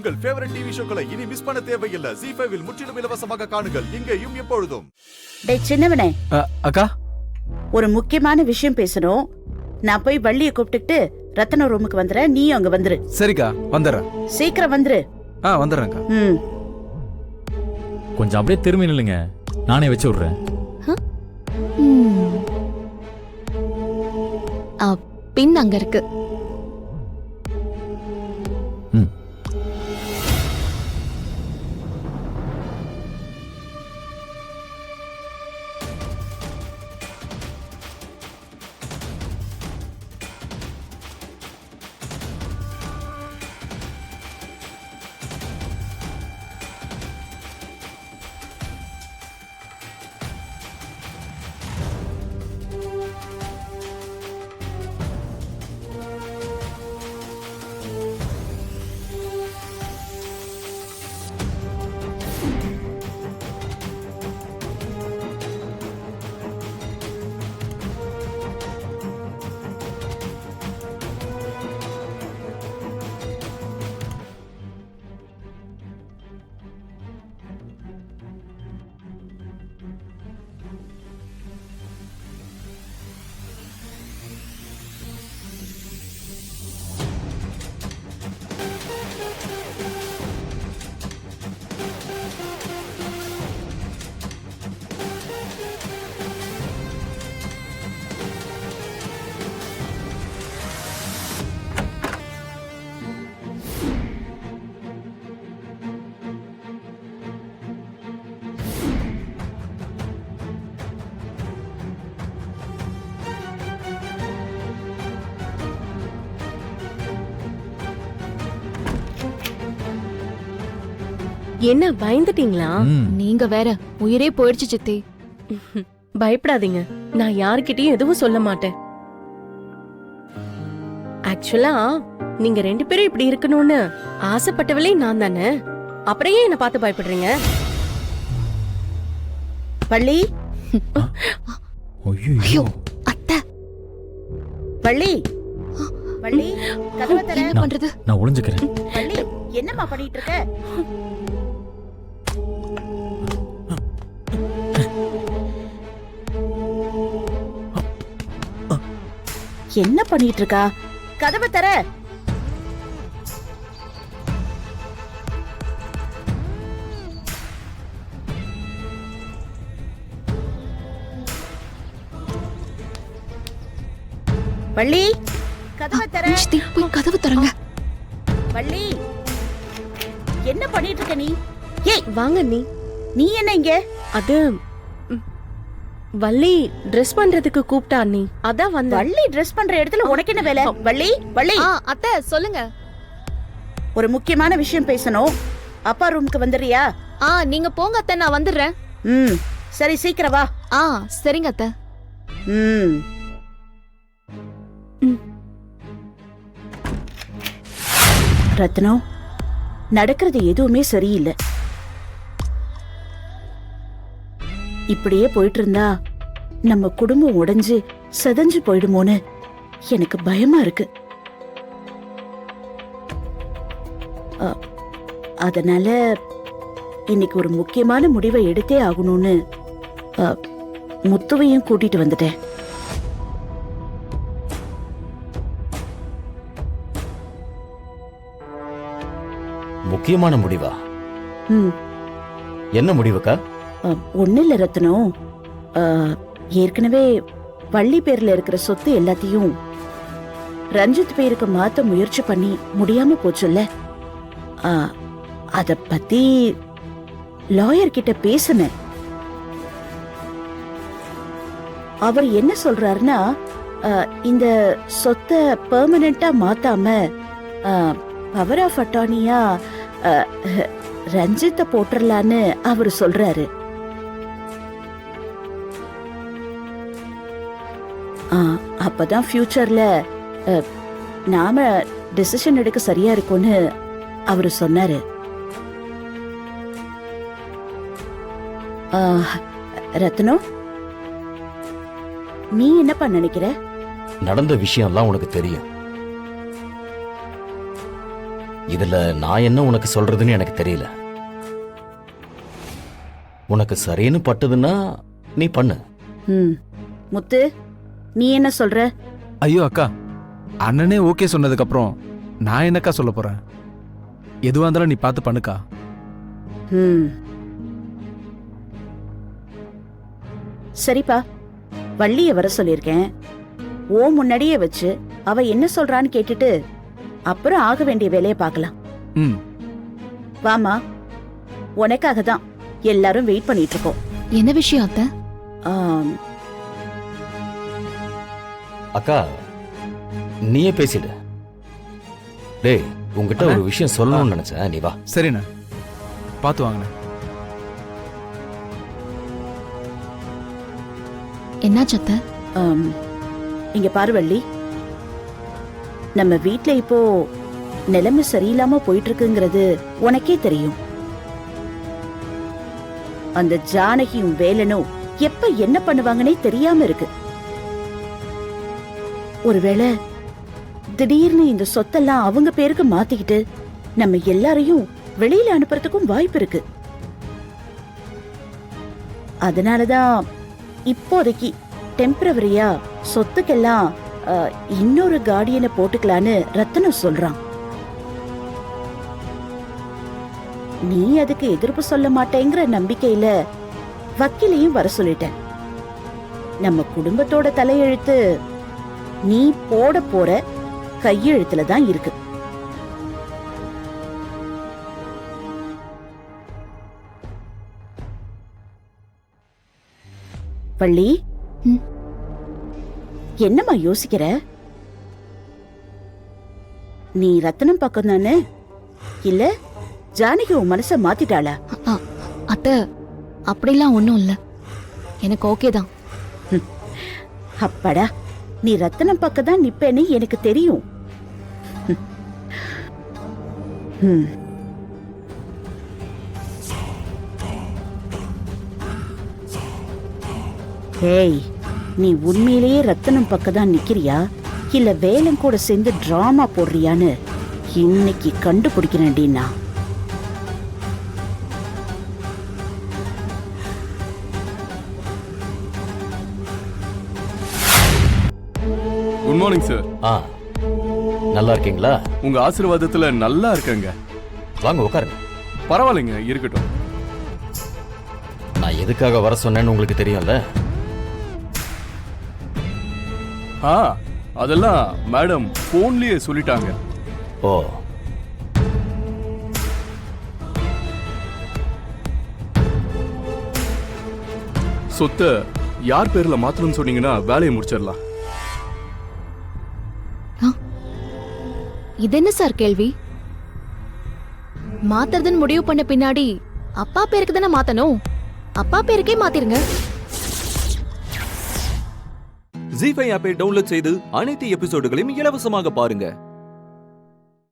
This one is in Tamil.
உங்கள் ஃபேவரட் டிவி ஷோக்களை இனி மிஸ் பண்ண தேவையில்லை. ZEE5 இல் முற்றிலும் இலவசமாக காணுங்கள். இங்கேயும் எப்பொழுதும். டேய் சின்னவனே, அக்கா ஒரு முக்கியமான விஷயம் பேசணும். நான் போய் வள்ளியை கூப்பிட்டுட்டு ரத்தன ரூமுக்கு வந்துறேன், நீயும் அங்க வந்துரு. சரிக்கா, வந்துடுறேன். சீக்கிரம் வந்துரு. வந்துடுறேன்க்கா. கொஞ்சம் அப்படியே திரும்பி நில்லுங்க, நானே வச்சு விடுறேன். பின் அங்க இருக்கு. என்ன பயந்துட்டீங்களா? நீங்க வேற, உயிரே போயிடுச்சு சித்தி. பயப்படாதீங்க, நான் யார்கிட்டயும் எதுவும் சொல்ல மாட்டேன். ஆக்சுவலா நீங்க 2 பேரும் இப்படி இருக்கணும்னு ஆசைப்பட்டவளே நான் தானே. அப்புறம் ஏன் என்ன பார்த்து பயப்படுறீங்க? வள்ளி, ஐயோ அத்தை, வள்ளி, வள்ளி, கதவை தர. என்ன பண்றது? நான் ஒளிஞ்சுக்கிறேன். வள்ளி, என்னம்மா பண்ணிட்டு இருக்க? என்ன பண்ணிட்டு இருக்கா? கதவை தர. வள்ளி, கதவை தர. சித்தி, போய் கதவு திறங்க. வள்ளி, என்ன பண்ணிட்டு இருக்க நீ? ஏய் வாங்க. நீ என்ன இங்க? அது வள்ளி ட்ரெஸ் பண்றதுக்கு கூப்பிட்டா நீ, அதான் வந்த. வள்ளி ட்ரெஸ் பண்ற இடத்துல உனக்கு என்ன வேலை? வள்ளி, வள்ளி, அத்தை சொல்லுங்க. ஒரு முக்கியமான விஷயம் பேசணும். அப்பா ரூமுக்கு வந்துறியா? நீங்க போங்க அத்தை, நான் வந்துடுறேன். சரி, சீக்கிரம் வா. சரிங்க அத்தை. ரத்னம், நடக்கிறது எதுவுமே சரியில்லை. இப்படியே போயிட்டு இருந்தா நம்ம குடும்பம் உடைஞ்சு செதஞ்சு போயிடுமோன்னு எனக்கு பயமா இருக்கு. அதனால இன்னைக்கு ஒரு முக்கியமான முடிவை எடுத்தே ஆகணும்னு முத்துவையும் கூட்டிட்டு வந்துட்டேன். முக்கியமான முடிவா? என்ன முடிவுக்கா? ஒண்ணு இல்ல ரத்னம், ஏற்கனவே வள்ளி பேர்ல இருக்கிற சொத்து எல்லாத்தையும் ரஞ்சித் பேருக்கு மாத்த முயற்சி பண்ணி முடியாம போச்சுல்ல. அத பத்தி லாயர் கிட்ட பேசினேன். அவர் என்ன சொல்றாருன்னா, இந்த சொத்தை பெர்மனண்டா மாத்தாம பவர் ஆஃப் அட்டார்னியா ரஞ்சித்த போட்டுறலான்னு அவரு சொல்றாரு. அப்பதான் ஃபியூச்சர்ல நாம டிசிஷன் எடுக்க சரியா இருக்கும்னு அவரு சொன்னாரு. ரத்னம், நீ என்னப்பா நினைக்கிற? நடந்த விஷயம் எல்லாம் உனக்கு தெரியும். இதுல நான் என்ன உனக்கு சொல்றதுன்னு எனக்கு தெரியல. உனக்கு சரின்னு பட்டுதுன்னா நீ பண்ணு. ம் முத்து, நீ என்ன சொல்ற? ஐயோ அக்கா, அண்ணனே ஓகே சொன்னதுக்கு அப்புறம் நான் என்னக்கா சொல்ல போறேன்? எதுவா இருந்தாலும் நீ பார்த்து பண்ணுக்கா. ம் சரிப்பா, வள்ளிய வர சொல்லியிருக்கேன். ஓ முன்னாடியே வச்சு அவ என்ன சொல்றான்னு கேட்டுட்டு அப்புறம் ஆக வேண்டிய வேலையை பார்க்கலாம். ம் வாமா, உனக்காக தான் எல்லாரும் வெயிட் பண்ணிட்டு இருக்கோம். என்ன விஷயம் அத்தை? ஆம், அக்கா நீயே பேசிடு. டேய், உங்ககிட்ட ஒரு விஷயம் சொல்லணும்னு நினைச்சேன், நீ வா. சரிண்ணா, பார்த்து வாங்கண்ணே. என்னாச்சு அத்தை? ஆம், இங்க பாரு வள்ளி, நம்ம வீட்ல இப்போ நிலைமை சரியில்லாம போயிட்டு இருக்குங்கிறது உனக்கே தெரியும். அந்த ஜானகியும் வேலனும் எப்ப என்ன பண்ணுவாங்கன்னே தெரியாம இருக்கு. ஒருவேளை திடீர்னு இந்த சொத்தெல்லாம் அவங்க பேருக்கு மாத்திக்கிட்டு நம்ம எல்லாரையும் வெளியில அனுப்புறதுக்கும் வாய்ப்பு இருக்கு. அதனாலதான் இப்போதைக்கு டெம்பரவரியா சொத்துக்கெல்லாம் இன்னொரு கார்டியனை போட்டுக்கலான்னு ரத்தனம் சொல்றான். நீ அதுக்கு எதிர்ப்பு சொல்ல மாட்டேங்கிற நம்பிக்கையில வக்கீலையும் வர சொல்லிட்டேன். நம்ம குடும்பத்தோட தலையெழுத்து நீ போட போற கையெழுத்துல தான் இருக்கு. வள்ளி, ம். என்னம்மா யோசிக்கிற? நீ ரத்தனம் பக்கம் தானே, இல்ல ஜானகி உன் மனச மாத்திட்டாளா? அத்தை, அப்படிலாம் ஒண்ணும் இல்ல, எனக்கு ஓகே தான். அப்பாடா, நீ ரத்தனம் பக்கம் தான் நிப்பேன்னு எனக்கு தெரியும். ம். ஏய், நீ உண்மையிலேயே ரத்தனம் பக்கம் தான் நிக்கிறியா, இல்ல வேலன் கூட சேர்ந்து டிராமா போடுறியான்னு இன்னைக்கு கண்டுபிடிக்கிறேன்டின்னா. Good morning sir. நல்லா இருக்கீங்களா? உங்க ஆசீர்வாதத்துல நல்லா இருக்கங்க. வாங்க உட்காருங்க. பரவாயில்லைங்க, இருக்கட்டும். நான் எதுக்காக வர சொன்னேன்னு உங்களுக்கு தெரியும்ல? அதெல்லாம் மேடம் போன்லயே சொல்லிட்டாங்க. ஓ, சொத்தை யார் பேர்ல மாத்தணும்னு சொன்னீங்கன்னா வேலையை முடிச்சிடலாம். இது என்ன சார் கேள்வி? மாத்துறதுன்னு முடிவு பண்ண பின்னாடி அப்பா பேருக்கு தானே மாத்தணும். அப்பா பேருக்கே மாத்திருங்க. ஜீ5 ஆப்பை டவுன்லோட் செய்து அனைத்து எபிசோடுகளையும் இலவசமாக பாருங்க.